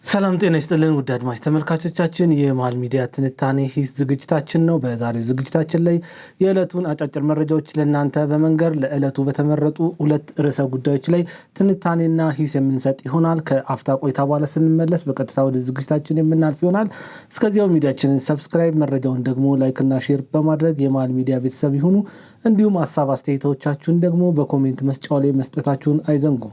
ሰላም ጤና ይስጥልን ውድ አድማጭ ተመልካቾቻችን የማል ሚዲያ ትንታኔ ሂስ ዝግጅታችን ነው። በዛሬው ዝግጅታችን ላይ የዕለቱን አጫጭር መረጃዎች ለእናንተ በመንገር ለዕለቱ በተመረጡ ሁለት ርዕሰ ጉዳዮች ላይ ትንታኔና ሂስ የምንሰጥ ይሆናል። ከአፍታ ቆይታ በኋላ ስንመለስ በቀጥታ ወደ ዝግጅታችን የምናልፍ ይሆናል። እስከዚያው ሚዲያችንን ሰብስክራይብ፣ መረጃውን ደግሞ ላይክና ሼር በማድረግ የማል ሚዲያ ቤተሰብ ይሁኑ። እንዲሁም ሀሳብ አስተያየቶቻችሁን ደግሞ በኮሜንት መስጫው ላይ መስጠታችሁን አይዘንጉ።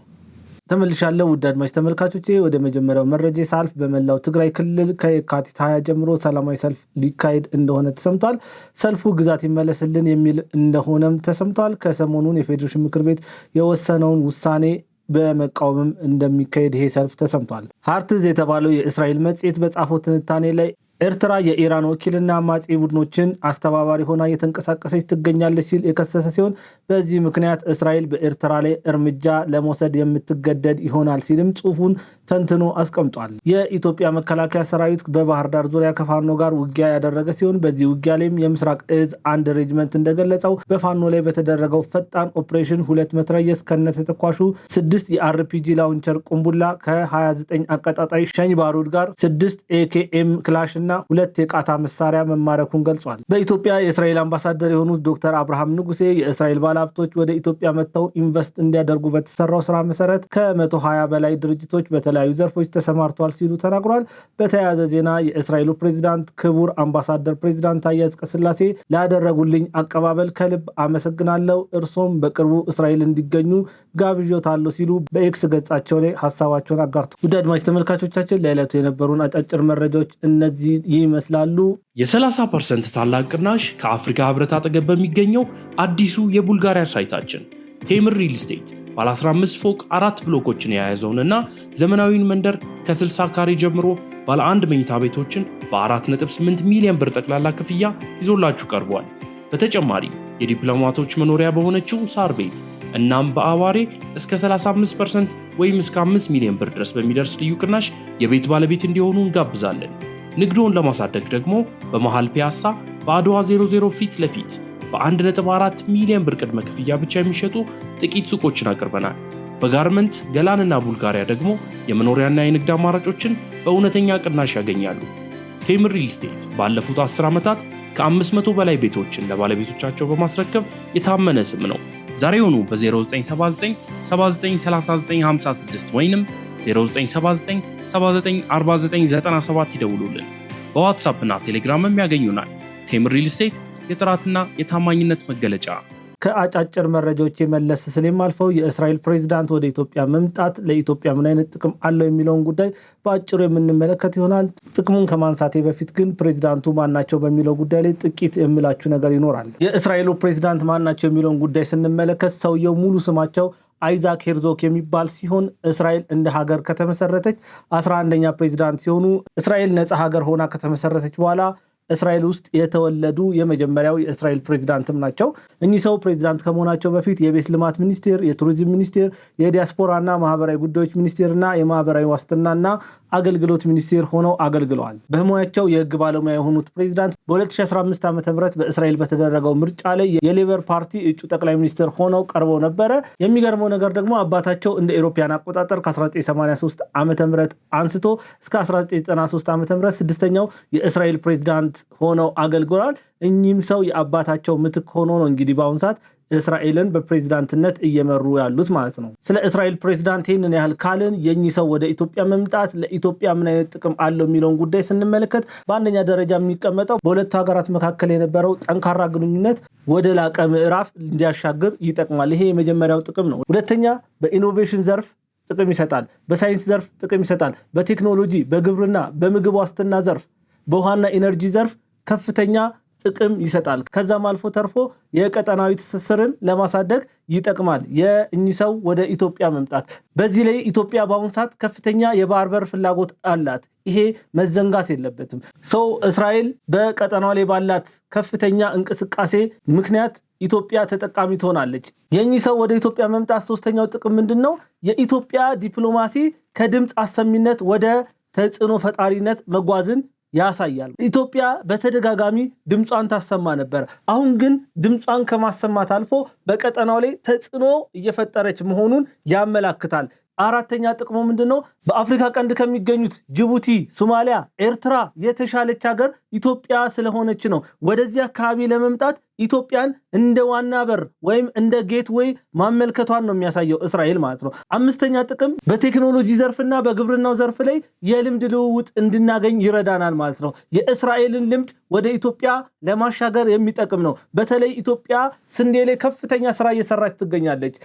ተመልሻለሁ ውድ አድማጭ ተመልካቾቼ። ወደ መጀመሪያው መረጃ ሳልፍ በመላው ትግራይ ክልል ከየካቲት 20 ጀምሮ ሰላማዊ ሰልፍ ሊካሄድ እንደሆነ ተሰምቷል። ሰልፉ ግዛት ይመለስልን የሚል እንደሆነም ተሰምቷል። ከሰሞኑን የፌዴሬሽን ምክር ቤት የወሰነውን ውሳኔ በመቃወምም እንደሚካሄድ ይሄ ሰልፍ ተሰምቷል። ሃርትዝ የተባለው የእስራኤል መጽሔት በጻፈው ትንታኔ ላይ ኤርትራ የኢራን ወኪልና አማጺ ቡድኖችን አስተባባሪ ሆና እየተንቀሳቀሰች ትገኛለች ሲል የከሰሰ ሲሆን በዚህ ምክንያት እስራኤል በኤርትራ ላይ እርምጃ ለመውሰድ የምትገደድ ይሆናል ሲልም ጽሑፉን ተንትኖ አስቀምጧል። የኢትዮጵያ መከላከያ ሰራዊት በባህር ዳር ዙሪያ ከፋኖ ጋር ውጊያ ያደረገ ሲሆን በዚህ ውጊያ ላይም የምስራቅ እዝ አንድ ሬጅመንት እንደገለጸው በፋኖ ላይ በተደረገው ፈጣን ኦፕሬሽን 2 መትረየስ ከነተተኳሹ 6 የአርፒጂ ላውንቸር ቁምቡላ ከ29 አቀጣጣይ ሸኝ ባሩድ ጋር 6 ኤኬኤም ክላሽ እና 2 የቃታ መሳሪያ መማረኩን ገልጿል። በኢትዮጵያ የእስራኤል አምባሳደር የሆኑት ዶክተር አብርሃም ንጉሴ የእስራኤል ባለሀብቶች ወደ ኢትዮጵያ መጥተው ኢንቨስት እንዲያደርጉ በተሰራው ስራ መሰረት ከ120 በላይ ድርጅቶች በተለያዩ ዘርፎች ተሰማርተዋል ሲሉ ተናግሯል። በተያያዘ ዜና የእስራኤሉ ፕሬዚዳንት ክቡር አምባሳደር ፕሬዚዳንት ታዬ አጽቀሥላሴ ላደረጉልኝ አቀባበል ከልብ አመሰግናለሁ፣ እርሶም በቅርቡ እስራኤል እንዲገኙ ጋብዦታለሁ ሲሉ በኤክስ ገጻቸው ላይ ሀሳባቸውን አጋርቱ። ውድ አድማጭ ተመልካቾቻችን ለዕለቱ የነበሩን አጫጭር መረጃዎች እነዚህ ይመስላሉ። የ30% ታላቅ ቅናሽ ከአፍሪካ ህብረት አጠገብ በሚገኘው አዲሱ የቡልጋሪያ ሳይታችን ቴምር ሪል ስቴት ባለ 15 ፎቅ 4 ብሎኮችን የያዘውንና ዘመናዊውን መንደር ከ60 ካሬ ጀምሮ ባለ 1 መኝታ ቤቶችን በ4.8 ሚሊዮን ብር ጠቅላላ ክፍያ ይዞላችሁ ቀርቧል። በተጨማሪ የዲፕሎማቶች መኖሪያ በሆነችው ሳር ቤት እናም በአዋሬ እስከ 35% ወይም እስከ 5 ሚሊዮን ብር ድረስ በሚደርስ ልዩ ቅናሽ የቤት ባለቤት እንዲሆኑ እንጋብዛለን። ንግዶን ለማሳደግ ደግሞ በመሃል ፒያሳ በአድዋ 00 ፊት ለፊት በ1.4 ሚሊዮን ብር ቅድመ ክፍያ ብቻ የሚሸጡ ጥቂት ሱቆችን አቅርበናል። በጋርመንት ገላንና ቡልጋሪያ ደግሞ የመኖሪያና የንግድ አማራጮችን በእውነተኛ ቅናሽ ያገኛሉ። ቴምር ሪል ስቴት ባለፉት 10 ዓመታት ከ500 በላይ ቤቶችን ለባለቤቶቻቸው በማስረከብ የታመነ ስም ነው። ዛሬውኑ በ0979 793956 ወይንም 0979 794997 ይደውሉልን። በዋትሳፕ እና ቴሌግራምም ያገኙናል። ቴምር ሪል ስቴት የጥራትና የታማኝነት መገለጫ። ከአጫጭር መረጃዎች የመለስ ስለማልፈው የእስራኤል ፕሬዝዳንት ወደ ኢትዮጵያ መምጣት ለኢትዮጵያ ምን አይነት ጥቅም አለው የሚለውን ጉዳይ በአጭሩ የምንመለከት ይሆናል። ጥቅሙን ከማንሳቴ በፊት ግን ፕሬዝዳንቱ ማናቸው በሚለው ጉዳይ ላይ ጥቂት የምላችሁ ነገር ይኖራል። የእስራኤሉ ፕሬዝዳንት ማናቸው የሚለውን ጉዳይ ስንመለከት ሰውየው ሙሉ ስማቸው አይዛክ ሄርዞግ የሚባል ሲሆን እስራኤል እንደ ሀገር ከተመሰረተች 11ኛ ፕሬዝዳንት ሲሆኑ እስራኤል ነፃ ሀገር ሆና ከተመሰረተች በኋላ እስራኤል ውስጥ የተወለዱ የመጀመሪያው የእስራኤል ፕሬዝዳንትም ናቸው። እኚህ ሰው ፕሬዝዳንት ከመሆናቸው በፊት የቤት ልማት ሚኒስቴር፣ የቱሪዝም ሚኒስቴር፣ የዲያስፖራና ማህበራዊ ጉዳዮች ሚኒስቴርና የማህበራዊ ዋስትናና አገልግሎት ሚኒስቴር ሆነው አገልግለዋል። በሙያቸው የህግ ባለሙያ የሆኑት ፕሬዝዳንት በ2015 ዓ.ም በእስራኤል በተደረገው ምርጫ ላይ የሌበር ፓርቲ እጩ ጠቅላይ ሚኒስትር ሆነው ቀርበው ነበረ። የሚገርመው ነገር ደግሞ አባታቸው እንደ አውሮፓውያን አቆጣጠር ከ1983 ዓ.ም አንስቶ እስከ 1993 ዓ.ም ስድስተኛው የእስራኤል ፕሬዝዳንት ሆነው አገልግለዋል። እኚህም ሰው የአባታቸው ምትክ ሆኖ ነው እንግዲህ በአሁኑ ሰዓት እስራኤልን በፕሬዝዳንትነት እየመሩ ያሉት ማለት ነው። ስለ እስራኤል ፕሬዝዳንት ይህንን ያህል ካልን የኚህ ሰው ወደ ኢትዮጵያ መምጣት ለኢትዮጵያ ምን አይነት ጥቅም አለው የሚለውን ጉዳይ ስንመለከት በአንደኛ ደረጃ የሚቀመጠው በሁለቱ ሀገራት መካከል የነበረው ጠንካራ ግንኙነት ወደ ላቀ ምዕራፍ እንዲያሻግር ይጠቅማል። ይሄ የመጀመሪያው ጥቅም ነው። ሁለተኛ በኢኖቬሽን ዘርፍ ጥቅም ይሰጣል። በሳይንስ ዘርፍ ጥቅም ይሰጣል። በቴክኖሎጂ፣ በግብርና፣ በምግብ ዋስትና ዘርፍ፣ በውሃና ኢነርጂ ዘርፍ ከፍተኛ ጥቅም ይሰጣል። ከዛም አልፎ ተርፎ የቀጠናዊ ትስስርን ለማሳደግ ይጠቅማል የእኚህ ሰው ወደ ኢትዮጵያ መምጣት። በዚህ ላይ ኢትዮጵያ በአሁኑ ሰዓት ከፍተኛ የባህር በር ፍላጎት አላት። ይሄ መዘንጋት የለበትም። ሰው እስራኤል በቀጠናው ላይ ባላት ከፍተኛ እንቅስቃሴ ምክንያት ኢትዮጵያ ተጠቃሚ ትሆናለች። የእኚህ ሰው ወደ ኢትዮጵያ መምጣት ሶስተኛው ጥቅም ምንድን ነው? የኢትዮጵያ ዲፕሎማሲ ከድምፅ አሰሚነት ወደ ተጽዕኖ ፈጣሪነት መጓዝን ያሳያል። ኢትዮጵያ በተደጋጋሚ ድምጿን ታሰማ ነበር። አሁን ግን ድምጿን ከማሰማት አልፎ በቀጠናው ላይ ተጽዕኖ እየፈጠረች መሆኑን ያመላክታል። አራተኛ ጥቅሙ ምንድነው? በአፍሪካ ቀንድ ከሚገኙት ጅቡቲ፣ ሶማሊያ፣ ኤርትራ የተሻለች ሀገር ኢትዮጵያ ስለሆነች ነው። ወደዚህ አካባቢ ለመምጣት ኢትዮጵያን እንደ ዋና በር ወይም እንደ ጌትዌይ ማመልከቷን ነው የሚያሳየው እስራኤል ማለት ነው። አምስተኛ ጥቅም በቴክኖሎጂ ዘርፍና በግብርናው ዘርፍ ላይ የልምድ ልውውጥ እንድናገኝ ይረዳናል ማለት ነው። የእስራኤልን ልምድ ወደ ኢትዮጵያ ለማሻገር የሚጠቅም ነው። በተለይ ኢትዮጵያ ስንዴ ላይ ከፍተኛ ስራ እየሰራች ትገኛለች።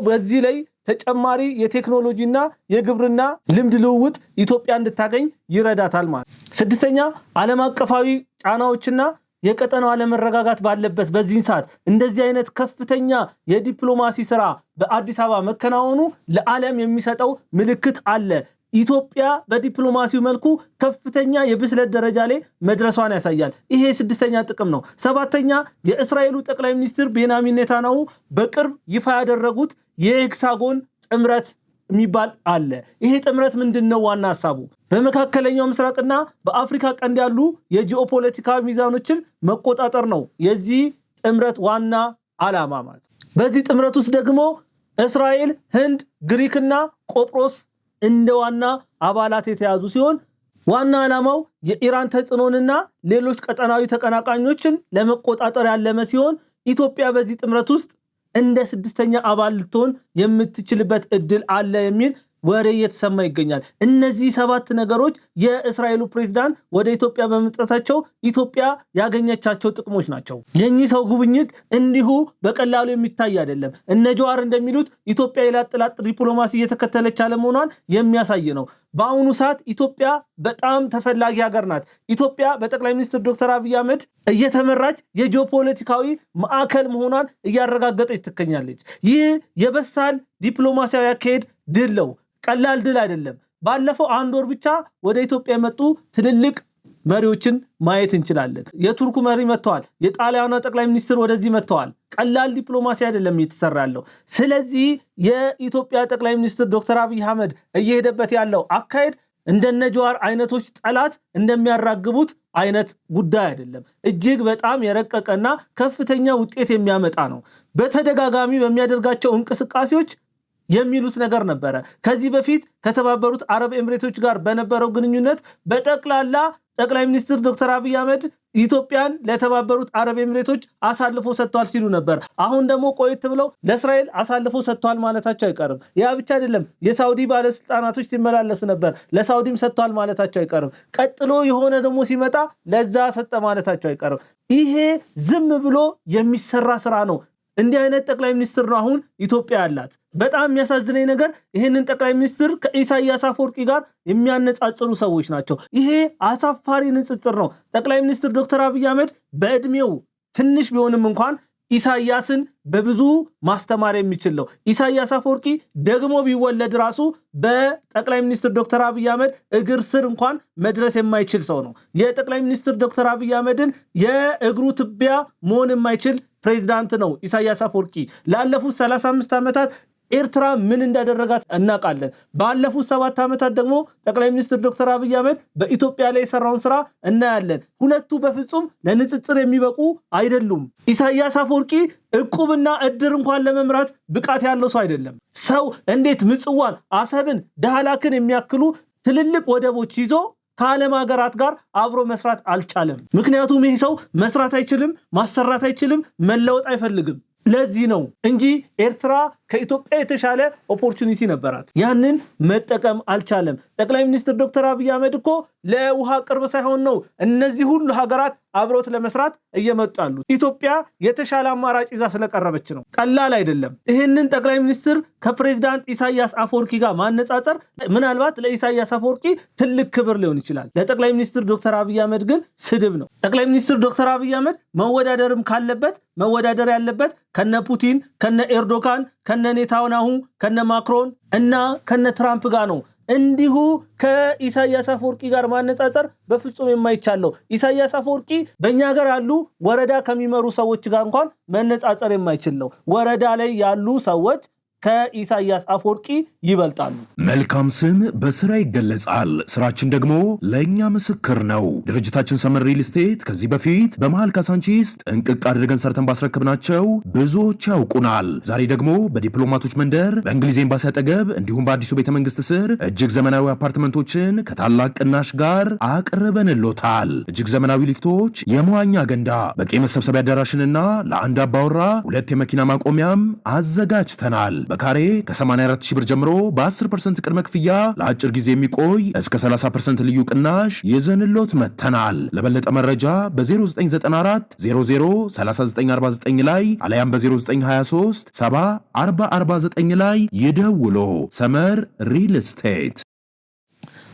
በዚህ ላይ ተጨማሪ የቴክኖሎጂና የግብርና ልምድ ልውውጥ ኢትዮጵያ እንድታገኝ ይረዳታል ማለት። ስድስተኛ ዓለም አቀፋዊ ጫናዎችና የቀጠናው አለመረጋጋት ባለበት በዚህ ሰዓት እንደዚህ አይነት ከፍተኛ የዲፕሎማሲ ስራ በአዲስ አበባ መከናወኑ ለዓለም የሚሰጠው ምልክት አለ። ኢትዮጵያ በዲፕሎማሲው መልኩ ከፍተኛ የብስለት ደረጃ ላይ መድረሷን ያሳያል። ይሄ ስድስተኛ ጥቅም ነው። ሰባተኛ የእስራኤሉ ጠቅላይ ሚኒስትር ቤንያሚን ኔታንያሁ በቅርብ ይፋ ያደረጉት የሄክሳጎን ጥምረት የሚባል አለ። ይሄ ጥምረት ምንድነው? ዋና ሐሳቡ በመካከለኛው ምስራቅና በአፍሪካ ቀንድ ያሉ የጂኦፖለቲካ ሚዛኖችን መቆጣጠር ነው የዚህ ጥምረት ዋና ዓላማ ማለት። በዚህ ጥምረት ውስጥ ደግሞ እስራኤል፣ ህንድ፣ ግሪክና ቆጵሮስ እንደ ዋና አባላት የተያዙ ሲሆን ዋና ዓላማው የኢራን ተጽዕኖንና ሌሎች ቀጠናዊ ተቀናቃኞችን ለመቆጣጠር ያለመ ሲሆን ኢትዮጵያ በዚህ ጥምረት ውስጥ እንደ ስድስተኛ አባል ልትሆን የምትችልበት እድል አለ የሚል ወሬ እየተሰማ ይገኛል። እነዚህ 7 ነገሮች የእስራኤሉ ፕሬዝዳንት ወደ ኢትዮጵያ በመምጣታቸው ኢትዮጵያ ያገኘቻቸው ጥቅሞች ናቸው። የኚህ ሰው ጉብኝት እንዲሁ በቀላሉ የሚታይ አይደለም። እነ ጀዋር እንደሚሉት ኢትዮጵያ የላጥላጥ ዲፕሎማሲ እየተከተለች አለመሆኗን የሚያሳይ ነው። በአሁኑ ሰዓት ኢትዮጵያ በጣም ተፈላጊ ሀገር ናት። ኢትዮጵያ በጠቅላይ ሚኒስትር ዶክተር አብይ አህመድ እየተመራች የጂኦፖለቲካዊ ማዕከል መሆኗን እያረጋገጠች ትገኛለች። ይህ የበሳል ዲፕሎማሲያዊ አካሄድ ድል ነው። ቀላል ድል አይደለም። ባለፈው 1 ወር ብቻ ወደ ኢትዮጵያ የመጡ ትልልቅ መሪዎችን ማየት እንችላለን። የቱርኩ መሪ መጥተዋል። የጣሊያኑ ጠቅላይ ሚኒስትር ወደዚህ መጥተዋል። ቀላል ዲፕሎማሲ አይደለም እየተሰራ ያለው። ስለዚህ የኢትዮጵያ ጠቅላይ ሚኒስትር ዶክተር አብይ አህመድ እየሄደበት ያለው አካሄድ እንደነ ጀዋር አይነቶች ጠላት እንደሚያራግቡት አይነት ጉዳይ አይደለም። እጅግ በጣም የረቀቀና ከፍተኛ ውጤት የሚያመጣ ነው። በተደጋጋሚ በሚያደርጋቸው እንቅስቃሴዎች የሚሉት ነገር ነበረ። ከዚህ በፊት ከተባበሩት አረብ ኤምሬቶች ጋር በነበረው ግንኙነት በጠቅላላ ጠቅላይ ሚኒስትር ዶክተር አብይ አህመድ ኢትዮጵያን ለተባበሩት አረብ ኤምሬቶች አሳልፎ ሰጥቷል ሲሉ ነበር። አሁን ደግሞ ቆየት ብለው ለእስራኤል አሳልፎ ሰጥቷል ማለታቸው አይቀርም። ያ ብቻ አይደለም፣ የሳውዲ ባለስልጣናቶች ሲመላለሱ ነበር፣ ለሳውዲም ሰጥቷል ማለታቸው አይቀርም። ቀጥሎ የሆነ ደግሞ ሲመጣ ለዛ ሰጠ ማለታቸው አይቀርም። ይሄ ዝም ብሎ የሚሰራ ስራ ነው። እንዲህ አይነት ጠቅላይ ሚኒስትር ነው አሁን ኢትዮጵያ ያላት። በጣም የሚያሳዝነኝ ነገር ይህንን ጠቅላይ ሚኒስትር ከኢሳያስ አፈወርቂ ጋር የሚያነጻጽሩ ሰዎች ናቸው። ይሄ አሳፋሪ ንጽጽር ነው። ጠቅላይ ሚኒስትር ዶክተር አብይ አህመድ በእድሜው ትንሽ ቢሆንም እንኳን ኢሳያስን በብዙ ማስተማር የሚችል ነው። ኢሳያስ አፈወርቂ ደግሞ ቢወለድ ራሱ በጠቅላይ ሚኒስትር ዶክተር አብይ አህመድ እግር ስር እንኳን መድረስ የማይችል ሰው ነው። የጠቅላይ ሚኒስትር ዶክተር አብይ አህመድን የእግሩ ትቢያ መሆን የማይችል ፕሬዝዳንት ነው ኢሳያስ አፈወርቂ። ላለፉት 35 ዓመታት ኤርትራ ምን እንዳደረጋት እናውቃለን። ባለፉት 7 ዓመታት ደግሞ ጠቅላይ ሚኒስትር ዶክተር አብይ አህመድ በኢትዮጵያ ላይ የሰራውን ስራ እናያለን። ሁለቱ በፍጹም ለንጽጽር የሚበቁ አይደሉም። ኢሳያስ አፈወርቂ እቁብና እድር እንኳን ለመምራት ብቃት ያለው ሰው አይደለም። ሰው እንዴት ምጽዋን፣ አሰብን፣ ዳህላክን የሚያክሉ ትልልቅ ወደቦች ይዞ ከዓለም ሀገራት ጋር አብሮ መስራት አልቻለም? ምክንያቱም ይህ ሰው መስራት አይችልም፣ ማሰራት አይችልም፣ መለወጥ አይፈልግም። ለዚህ ነው እንጂ ኤርትራ ከኢትዮጵያ የተሻለ ኦፖርቹኒቲ ነበራት። ያንን መጠቀም አልቻለም። ጠቅላይ ሚኒስትር ዶክተር አብይ አህመድ እኮ ለውሃ ቅርብ ሳይሆን ነው እነዚህ ሁሉ ሀገራት አብሮት ለመስራት እየመጡ ያሉት። ኢትዮጵያ የተሻለ አማራጭ ይዛ ስለቀረበች ነው። ቀላል አይደለም። ይህንን ጠቅላይ ሚኒስትር ከፕሬዝዳንት ኢሳያስ አፈወርቂ ጋር ማነጻጸር ምናልባት ለኢሳያስ አፈወርቂ ትልቅ ክብር ሊሆን ይችላል። ለጠቅላይ ሚኒስትር ዶክተር አብይ አህመድ ግን ስድብ ነው። ጠቅላይ ሚኒስትር ዶክተር አብይ አህመድ መወዳደርም ካለበት መወዳደር ያለበት ከነ ፑቲን፣ ከነ ኤርዶጋን፣ ከነ ኔታንያሁ፣ ከነ ማክሮን እና ከነ ትራምፕ ጋር ነው። እንዲሁ ከኢሳያስ አፈወርቂ ጋር ማነጻጸር በፍጹም የማይቻለው። ኢሳያስ አፈወርቂ በእኛ ሀገር ያሉ ወረዳ ከሚመሩ ሰዎች ጋር እንኳን መነጻጸር የማይችል ነው። ወረዳ ላይ ያሉ ሰዎች ከኢሳያስ አፈወርቂ ይበልጣሉ። መልካም ስም በስራ ይገለጻል። ስራችን ደግሞ ለእኛ ምስክር ነው። ድርጅታችን ሰመር ሪል ስቴት ከዚህ በፊት በመሃል ካሳንቺስ ጥንቅቅ አድርገን ሰርተን ባስረክብናቸው ብዙዎች ያውቁናል። ዛሬ ደግሞ በዲፕሎማቶች መንደር በእንግሊዝ ኤምባሲ አጠገብ እንዲሁም በአዲሱ ቤተ መንግስት ስር እጅግ ዘመናዊ አፓርትመንቶችን ከታላቅ ቅናሽ ጋር አቅርበንሎታል። እጅግ ዘመናዊ ሊፍቶች፣ የመዋኛ ገንዳ፣ በቂ መሰብሰቢያ አዳራሽንና ለአንድ አባወራ 2 የመኪና ማቆሚያም አዘጋጅተናል። በካሬ ከ84 ሺህ ብር ጀምሮ በ10% ቅድመ ክፍያ ለአጭር ጊዜ የሚቆይ እስከ 30% ልዩ ቅናሽ ይዘንሎት መተናል። ለበለጠ መረጃ በ0994 00 3949 ላይ አለያም በ0923 70 4049 ላይ ይደውሎ። ሰመር ሪል ስቴት።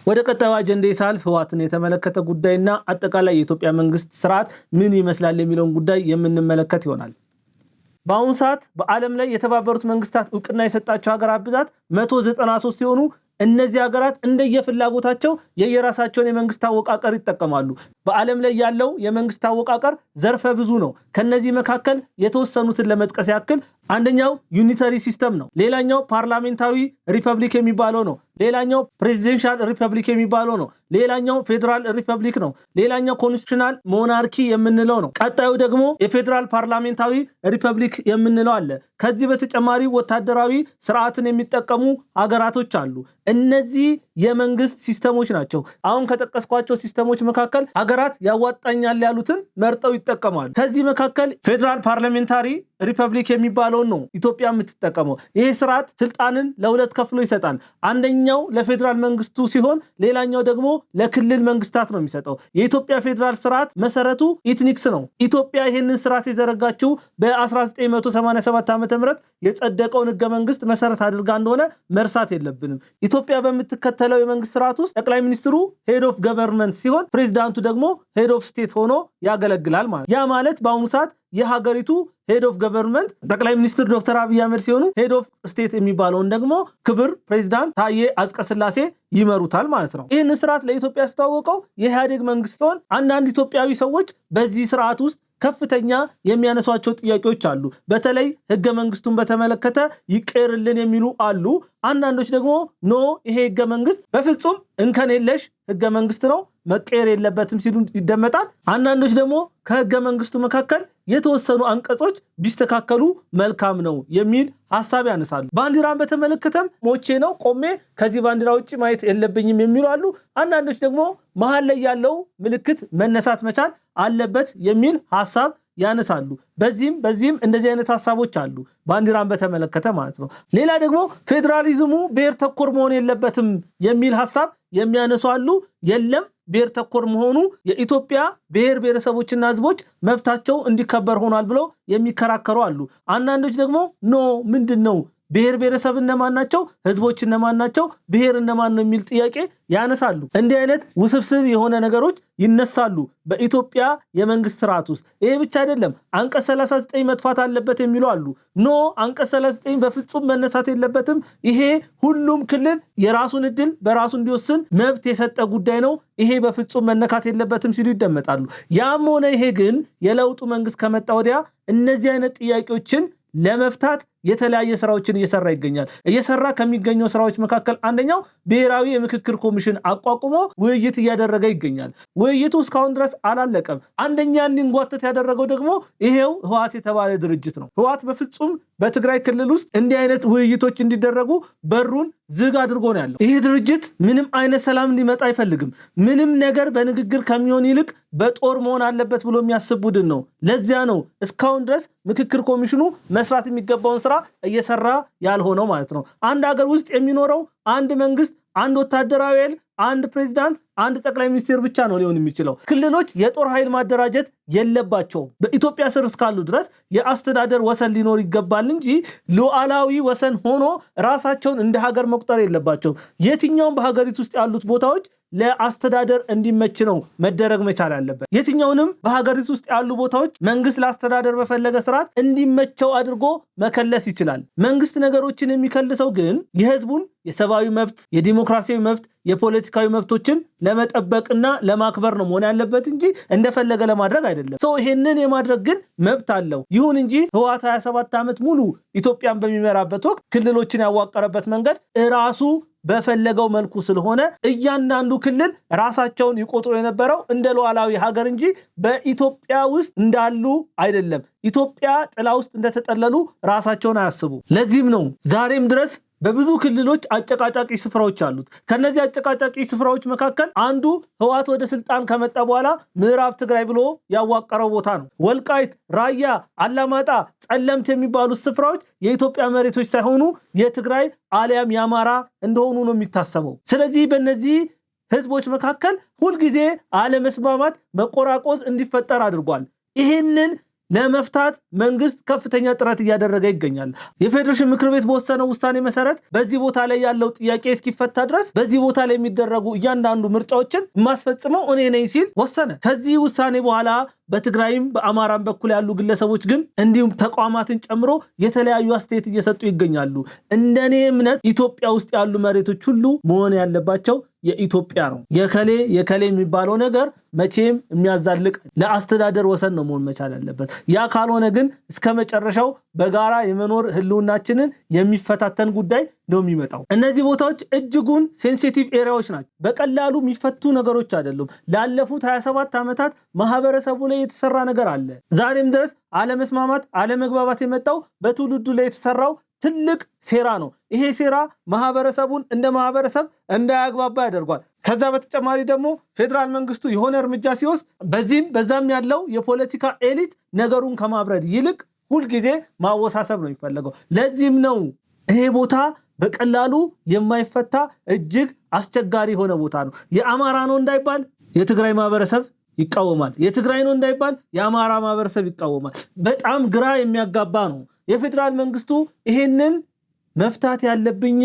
ወደ ቀጣዩ አጀንዳ ሳልፍ ህወሓትን የተመለከተ ጉዳይና አጠቃላይ የኢትዮጵያ መንግስት ስርዓት ምን ይመስላል የሚለውን ጉዳይ የምንመለከት ይሆናል። በአሁኑ ሰዓት በዓለም ላይ የተባበሩት መንግስታት እውቅና የሰጣቸው ሀገራት ብዛት 193 ሲሆኑ እነዚህ ሀገራት እንደየፍላጎታቸው የየራሳቸውን የመንግስት አወቃቀር ይጠቀማሉ። በዓለም ላይ ያለው የመንግስት አወቃቀር ዘርፈ ብዙ ነው። ከነዚህ መካከል የተወሰኑትን ለመጥቀስ ያክል አንደኛው ዩኒተሪ ሲስተም ነው። ሌላኛው ፓርላሜንታዊ ሪፐብሊክ የሚባለው ነው። ሌላኛው ፕሬዚደንሻል ሪፐብሊክ የሚባለው ነው። ሌላኛው ፌዴራል ሪፐብሊክ ነው። ሌላኛው ኮንስቲቱሽናል ሞናርኪ የምንለው ነው። ቀጣዩ ደግሞ የፌዴራል ፓርላሜንታዊ ሪፐብሊክ የምንለው አለ። ከዚህ በተጨማሪ ወታደራዊ ስርዓትን የሚጠቀሙ ሀገራቶች አሉ። እነዚህ የመንግስት ሲስተሞች ናቸው። አሁን ከጠቀስኳቸው ሲስተሞች መካከል ሀገራት ያዋጣኛል ያሉትን መርጠው ይጠቀማሉ። ከዚህ መካከል ፌዴራል ፓርላሜንታሪ ሪፐብሊክ የሚባለውን ነው ኢትዮጵያ የምትጠቀመው። ይሄ ስርዓት ስልጣንን ለሁለት ከፍሎ ይሰጣል። አንደኛው ለፌዴራል መንግስቱ ሲሆን ሌላኛው ደግሞ ለክልል መንግስታት ነው የሚሰጠው። የኢትዮጵያ ፌዴራል ስርዓት መሰረቱ ኢትኒክስ ነው። ኢትዮጵያ ይህንን ስርዓት የዘረጋችው በ1987 ዓ.ም የጸደቀውን ህገ መንግስት መሰረት አድርጋ እንደሆነ መርሳት የለብንም። ኢትዮጵያ በምትከተለው የመንግስት ስርዓት ውስጥ ጠቅላይ ሚኒስትሩ ሄድ ኦፍ ገቨርንመንት ሲሆን ፕሬዚዳንቱ ደግሞ ሄድ ኦፍ ስቴት ሆኖ ያገለግላል ማለት። ያ ማለት በአሁኑ ሰዓት የሀገሪቱ ሄድ ኦፍ ገቨርንመንት ጠቅላይ ሚኒስትር ዶክተር አብይ አህመድ ሲሆኑ ሄድ ኦፍ ስቴት የሚባለውን ደግሞ ክብር ፕሬዚዳንት ታዬ አጽቀሥላሴ ይመሩታል ማለት ነው። ይህንን ስርዓት ለኢትዮጵያ ያስተዋወቀው የኢህአዴግ መንግስት ሲሆን አንዳንድ ኢትዮጵያዊ ሰዎች በዚህ ስርዓት ውስጥ ከፍተኛ የሚያነሷቸው ጥያቄዎች አሉ። በተለይ ህገ መንግስቱን በተመለከተ ይቀርልን የሚሉ አሉ። አንዳንዶች ደግሞ ኖ ይሄ ህገ መንግስት በፍጹም እንከን የለሽ ህገ መንግስት ነው፣ መቀየር የለበትም ሲሉ ይደመጣል። አንዳንዶች ደግሞ ከህገ መንግስቱ መካከል የተወሰኑ አንቀጾች ቢስተካከሉ መልካም ነው የሚል ሐሳብ ያነሳሉ። ባንዲራን በተመለከተም ሞቼ ነው ቆሜ ከዚህ ባንዲራ ውጪ ማየት የለብኝም የሚሉ አሉ። አንዳንዶች ደግሞ መሃል ላይ ያለው ምልክት መነሳት መቻል አለበት የሚል ሐሳብ ያነሳሉ። በዚህም እንደዚህ አይነት ሐሳቦች አሉ ባንዲራን በተመለከተ ማለት ነው። ሌላ ደግሞ ፌዴራሊዝሙ ብሔር ተኮር መሆን የለበትም የሚል ሐሳብ የሚያነሱ አሉ። የለም ብሔር ተኮር መሆኑ የኢትዮጵያ ብሔር ብሔረሰቦችና ህዝቦች መብታቸው እንዲከበር ሆኗል ብለው የሚከራከሩ አሉ። አንዳንዶች ደግሞ ኖ ምንድን ነው ብሔር ብሔረሰብ እነማን ናቸው፣ ህዝቦች እነማን ናቸው፣ ብሔር እነማን ነው የሚል ጥያቄ ያነሳሉ። እንዲህ አይነት ውስብስብ የሆነ ነገሮች ይነሳሉ በኢትዮጵያ የመንግስት ስርዓት ውስጥ። ይሄ ብቻ አይደለም፣ አንቀጽ 39 መጥፋት አለበት የሚሉ አሉ። ኖ አንቀጽ 39 በፍጹም መነሳት የለበትም፣ ይሄ ሁሉም ክልል የራሱን እድል በራሱ እንዲወስን መብት የሰጠ ጉዳይ ነው፣ ይሄ በፍጹም መነካት የለበትም ሲሉ ይደመጣሉ። ያም ሆነ ይሄ ግን የለውጡ መንግስት ከመጣ ወዲያ እነዚህ አይነት ጥያቄዎችን ለመፍታት የተለያየ ስራዎችን እየሰራ ይገኛል። እየሰራ ከሚገኘው ስራዎች መካከል አንደኛው ብሔራዊ የምክክር ኮሚሽን አቋቁሞ ውይይት እያደረገ ይገኛል። ውይይቱ እስካሁን ድረስ አላለቀም። አንደኛ እንዲንጓተት ያደረገው ደግሞ ይሄው ህወሓት የተባለ ድርጅት ነው። ህወሓት በፍጹም በትግራይ ክልል ውስጥ እንዲህ አይነት ውይይቶች እንዲደረጉ በሩን ዝግ አድርጎ ነው ያለው። ይህ ድርጅት ምንም አይነት ሰላም እንዲመጣ አይፈልግም። ምንም ነገር በንግግር ከሚሆን ይልቅ በጦር መሆን አለበት ብሎ የሚያስብ ቡድን ነው። ለዚያ ነው እስካሁን ድረስ ምክክር ኮሚሽኑ መስራት የሚገባውን ስራ እየሰራ ያልሆነው ማለት ነው። አንድ ሀገር ውስጥ የሚኖረው አንድ መንግስት፣ አንድ ወታደራዊ ኃይል፣ አንድ ፕሬዚዳንት፣ አንድ ጠቅላይ ሚኒስትር ብቻ ነው ሊሆን የሚችለው። ክልሎች የጦር ኃይል ማደራጀት የለባቸውም። በኢትዮጵያ ስር እስካሉ ድረስ የአስተዳደር ወሰን ሊኖር ይገባል እንጂ ሉዓላዊ ወሰን ሆኖ ራሳቸውን እንደ ሀገር መቁጠር የለባቸውም። የትኛውም በሀገሪቱ ውስጥ ያሉት ቦታዎች ለአስተዳደር እንዲመች ነው መደረግ መቻል አለበት። የትኛውንም በሀገሪቱ ውስጥ ያሉ ቦታዎች መንግስት ለአስተዳደር በፈለገ ስርዓት እንዲመቸው አድርጎ መከለስ ይችላል። መንግስት ነገሮችን የሚከልሰው ግን የህዝቡን የሰብአዊ መብት፣ የዲሞክራሲያዊ መብት፣ የፖለቲካዊ መብቶችን ለመጠበቅና ለማክበር ነው መሆን ያለበት እንጂ እንደፈለገ ለማድረግ አይደለም። ይሄንን የማድረግ ግን መብት አለው። ይሁን እንጂ ህወሓት 27 ዓመት ሙሉ ኢትዮጵያን በሚመራበት ወቅት ክልሎችን ያዋቀረበት መንገድ ራሱ በፈለገው መልኩ ስለሆነ እያንዳንዱ ክልል ራሳቸውን ይቆጥሩ የነበረው እንደ ሉዓላዊ ሀገር እንጂ በኢትዮጵያ ውስጥ እንዳሉ አይደለም። ኢትዮጵያ ጥላ ውስጥ እንደተጠለሉ ራሳቸውን አያስቡ። ለዚህም ነው ዛሬም ድረስ በብዙ ክልሎች አጨቃጫቂ ስፍራዎች አሉት። ከነዚህ አጨቃጫቂ ስፍራዎች መካከል አንዱ ህወሓት ወደ ስልጣን ከመጣ በኋላ ምዕራብ ትግራይ ብሎ ያዋቀረው ቦታ ነው። ወልቃይት፣ ራያ፣ አላማጣ፣ ጸለምት የሚባሉት ስፍራዎች የኢትዮጵያ መሬቶች ሳይሆኑ የትግራይ አሊያም የአማራ እንደሆኑ ነው የሚታሰበው። ስለዚህ በእነዚህ ህዝቦች መካከል ሁልጊዜ አለመስማማት፣ መቆራቆዝ እንዲፈጠር አድርጓል። ይህንን ለመፍታት መንግስት ከፍተኛ ጥረት እያደረገ ይገኛል። የፌዴሬሽን ምክር ቤት በወሰነው ውሳኔ መሰረት በዚህ ቦታ ላይ ያለው ጥያቄ እስኪፈታ ድረስ በዚህ ቦታ ላይ የሚደረጉ እያንዳንዱ ምርጫዎችን የማስፈጽመው እኔ ነኝ ሲል ወሰነ። ከዚህ ውሳኔ በኋላ በትግራይም በአማራም በኩል ያሉ ግለሰቦች ግን እንዲሁም ተቋማትን ጨምሮ የተለያዩ አስተያየት እየሰጡ ይገኛሉ። እንደኔ እምነት ኢትዮጵያ ውስጥ ያሉ መሬቶች ሁሉ መሆን ያለባቸው የኢትዮጵያ ነው። የከሌ የሚባለው ነገር መቼም የሚያዛልቅ ለአስተዳደር ወሰን ነው መሆን መቻል ያለበት። ያ ካልሆነ ግን እስከ መጨረሻው በጋራ የመኖር ህልውናችንን የሚፈታተን ጉዳይ ነው የሚመጣው። እነዚህ ቦታዎች እጅጉን ሴንሲቲቭ ኤሪያዎች ናቸው። በቀላሉ የሚፈቱ ነገሮች አይደሉም። ላለፉት 27 ዓመታት ማህበረሰቡ ላይ የተሰራ ነገር አለ። ዛሬም ድረስ አለመስማማት፣ አለመግባባት የመጣው በትውልዱ ላይ የተሰራው ትልቅ ሴራ ነው። ይሄ ሴራ ማህበረሰቡን እንደ ማህበረሰብ እንዳያግባባ ያደርጓል። ከዛ በተጨማሪ ደግሞ ፌዴራል መንግስቱ የሆነ እርምጃ ሲወስድ በዚህም በዛም ያለው የፖለቲካ ኤሊት ነገሩን ከማብረድ ይልቅ ሁልጊዜ ማወሳሰብ ነው የሚፈለገው። ለዚህም ነው ይሄ ቦታ በቀላሉ የማይፈታ እጅግ አስቸጋሪ የሆነ ቦታ ነው። የአማራ ነው እንዳይባል የትግራይ ማህበረሰብ ይቃወማል። የትግራይ ነው እንዳይባል የአማራ ማህበረሰብ ይቃወማል። በጣም ግራ የሚያጋባ ነው። የፌዴራል መንግስቱ ይሄንን መፍታት ያለብኝ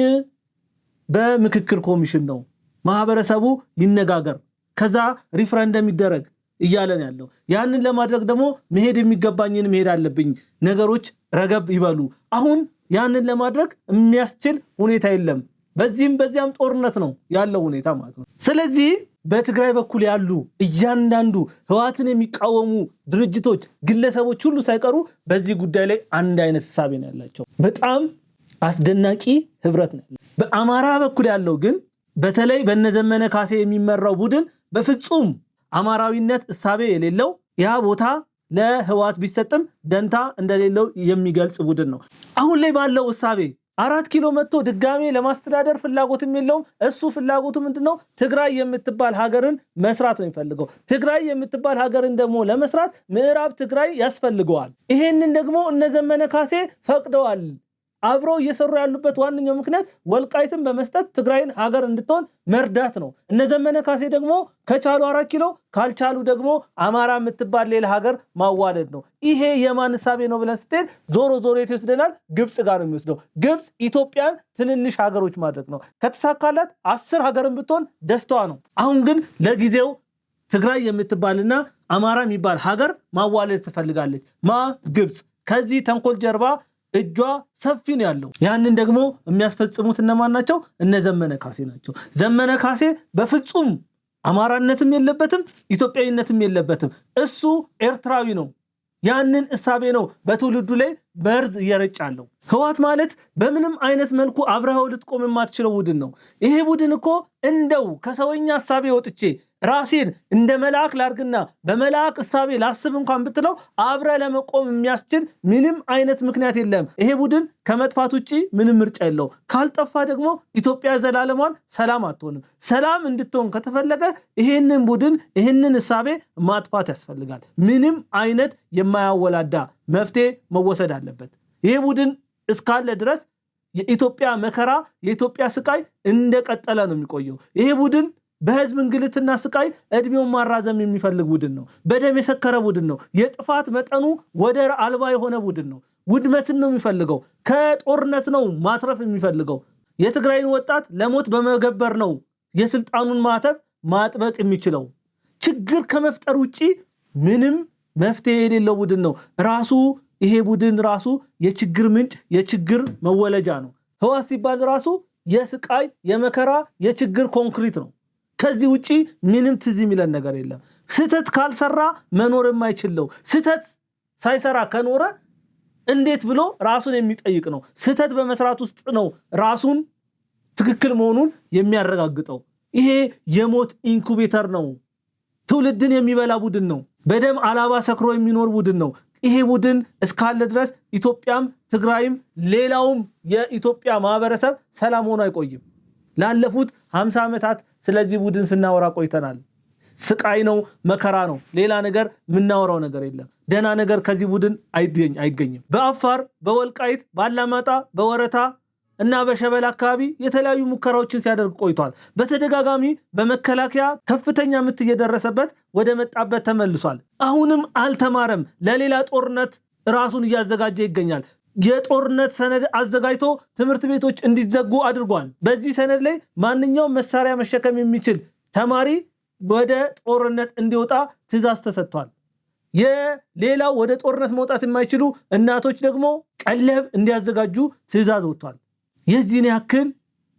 በምክክር ኮሚሽን ነው፣ ማህበረሰቡ ይነጋገር፣ ከዛ ሪፍረንደም ይደረግ እያለን ያለው። ያንን ለማድረግ ደግሞ መሄድ የሚገባኝን መሄድ አለብኝ፣ ነገሮች ረገብ ይበሉ። አሁን ያንን ለማድረግ የሚያስችል ሁኔታ የለም። በዚህም በዚያም ጦርነት ነው ያለው ሁኔታ ማለት ነው። ስለዚህ በትግራይ በኩል ያሉ እያንዳንዱ ህወሓትን የሚቃወሙ ድርጅቶች፣ ግለሰቦች ሁሉ ሳይቀሩ በዚህ ጉዳይ ላይ አንድ አይነት ሐሳብ ነው ያላቸው። በጣም አስደናቂ ህብረት ነው። በአማራ በኩል ያለው ግን በተለይ በነዘመነ ካሴ የሚመራው ቡድን በፍጹም አማራዊነት እሳቤ የሌለው ያ ቦታ ለህወሓት ቢሰጥም ደንታ እንደሌለው የሚገልጽ ቡድን ነው። አሁን ላይ ባለው እሳቤ 4 ኪሎ መጥቶ ድጋሜ ለማስተዳደር ፍላጎትም የለውም። እሱ ፍላጎቱ ምንድነው? ትግራይ የምትባል ሀገርን መስራት ነው የሚፈልገው። ትግራይ የምትባል ሀገርን ደግሞ ለመስራት ምዕራብ ትግራይ ያስፈልገዋል። ይሄንን ደግሞ እነዘመነ ካሴ ፈቅደዋል። አብረው እየሰሩ ያሉበት ዋነኛው ምክንያት ወልቃይትን በመስጠት ትግራይን ሀገር እንድትሆን መርዳት ነው። እነዘመነ ካሴ ደግሞ ከቻሉ 4 ኪሎ ካልቻሉ ደግሞ አማራ የምትባል ሌላ ሀገር ማዋለድ ነው። ይሄ የማን ሐሳብ ነው ብለን ስትል ዞሮ የት ይወስደናል? ግብጽ ጋር ነው የሚወስደው። ግብጽ ኢትዮጵያን ትንንሽ ሀገሮች ማድረግ ነው። ከተሳካላት 10 ሀገርን ብትሆን ደስታዋ ነው። አሁን ግን ለጊዜው ትግራይ የምትባልና አማራ የሚባል ሀገር ማዋለድ ትፈልጋለች። ግብጽ። ከዚህ ተንኮል ጀርባ እጇ ሰፊ ነው ያለው። ያንን ደግሞ የሚያስፈጽሙት እነማን ናቸው? እነዘመነ ካሴ ናቸው። ዘመነ ካሴ በፍጹም አማራነትም የለበትም፣ ኢትዮጵያዊነትም የለበትም። እሱ ኤርትራዊ ነው። ያንን እሳቤ ነው በትውልዱ ላይ መርዝ እየረጫለው። ህወሓት ማለት በምንም አይነት መልኩ አብረኸው ልትቆም የማትችለው ቡድን ነው። ይሄ ቡድን እኮ እንደው ከሰውኛ እሳቤ ወጥቼ ራሴን እንደ መልአክ ላርግና በመልአክ እሳቤ ላስብ እንኳን ብትለው አብረ ለመቆም የሚያስችል ምንም አይነት ምክንያት የለም። ይሄ ቡድን ከመጥፋት ውጪ ምንም ምርጫ የለው። ካልጠፋ ደግሞ ኢትዮጵያ ዘላለሟን ሰላም አትሆንም። ሰላም እንድትሆን ከተፈለገ ይሄንን ቡድን ይሄንን እሳቤ ማጥፋት ያስፈልጋል። ምንም አይነት የማያወላዳ መፍትሄ መወሰድ አለበት። ይሄ ቡድን እስካለ ድረስ የኢትዮጵያ መከራ፣ የኢትዮጵያ ስቃይ እንደቀጠለ ነው የሚቆየው። ይሄ ቡድን በህዝብ እንግልትና ስቃይ እድሜውን ማራዘም የሚፈልግ ቡድን ነው። በደም የሰከረ ቡድን ነው። የጥፋት መጠኑ ወደር አልባ የሆነ ቡድን ነው። ውድመትን ነው የሚፈልገው። ከጦርነት ነው ማትረፍ የሚፈልገው። የትግራይን ወጣት ለሞት በመገበር ነው የስልጣኑን ማተብ ማጥበቅ የሚችለው። ችግር ከመፍጠር ውጪ ምንም መፍትሄ የሌለው ቡድን ነው። ራሱ ይሄ ቡድን ራሱ የችግር ምንጭ፣ የችግር መወለጃ ነው። ህወሓት ሲባል ራሱ የስቃይ የመከራ የችግር ኮንክሪት ነው። ከዚህ ውጪ ምንም ትዝ የሚለን ነገር የለም። ስህተት ካልሰራ መኖር የማይችለው፣ ስህተት ሳይሰራ ከኖረ እንዴት ብሎ ራሱን የሚጠይቅ ነው። ስህተት በመስራት ውስጥ ነው ራሱን ትክክል መሆኑን የሚያረጋግጠው። ይሄ የሞት ኢንኩቤተር ነው። ትውልድን የሚበላ ቡድን ነው። በደም አላባ ሰክሮ የሚኖር ቡድን ነው። ይሄ ቡድን እስካለ ድረስ ኢትዮጵያም ትግራይም ሌላውም የኢትዮጵያ ማህበረሰብ ሰላም ሆኖ አይቆይም። ላለፉት 50 ዓመታት ስለዚህ ቡድን ስናወራ ቆይተናል። ስቃይ ነው፣ መከራ ነው። ሌላ ነገር የምናወራው ነገር የለም። ደህና ነገር ከዚህ ቡድን አይገኝም። በአፋር፣ በወልቃይት፣ ባላማጣ፣ በወረታ እና በሸበል አካባቢ የተለያዩ ሙከራዎችን ሲያደርግ ቆይቷል። በተደጋጋሚ በመከላከያ ከፍተኛ ምት እየደረሰበት ወደ መጣበት ተመልሷል። አሁንም አልተማረም። ለሌላ ጦርነት ራሱን እያዘጋጀ ይገኛል። የጦርነት ሰነድ አዘጋጅቶ ትምህርት ቤቶች እንዲዘጉ አድርጓል። በዚህ ሰነድ ላይ ማንኛውም መሳሪያ መሸከም የሚችል ተማሪ ወደ ጦርነት እንዲወጣ ትዕዛዝ ተሰጥቷል። የሌላው ወደ ጦርነት መውጣት የማይችሉ እናቶች ደግሞ ቀለብ እንዲያዘጋጁ ትዕዛዝ ወጥቷል። የዚህን ያክል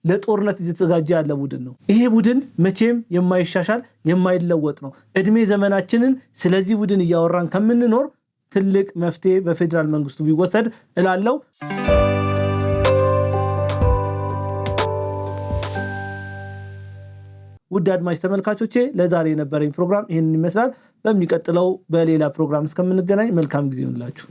ለጦርነት እየተዘጋጀ ያለ ቡድን ነው። ይሄ ቡድን መቼም የማይሻሻል የማይለወጥ ነው። እድሜ ዘመናችንን ስለዚህ ቡድን እያወራን ከምንኖር ትልቅ መፍትሄ በፌዴራል መንግስቱ ቢወሰድ እላለሁ። ውድ አድማጭ ተመልካቾቼ ለዛሬ የነበረኝ ፕሮግራም ይህንን ይመስላል። በሚቀጥለው በሌላ ፕሮግራም እስከምንገናኝ መልካም ጊዜ ይሁንላችሁ።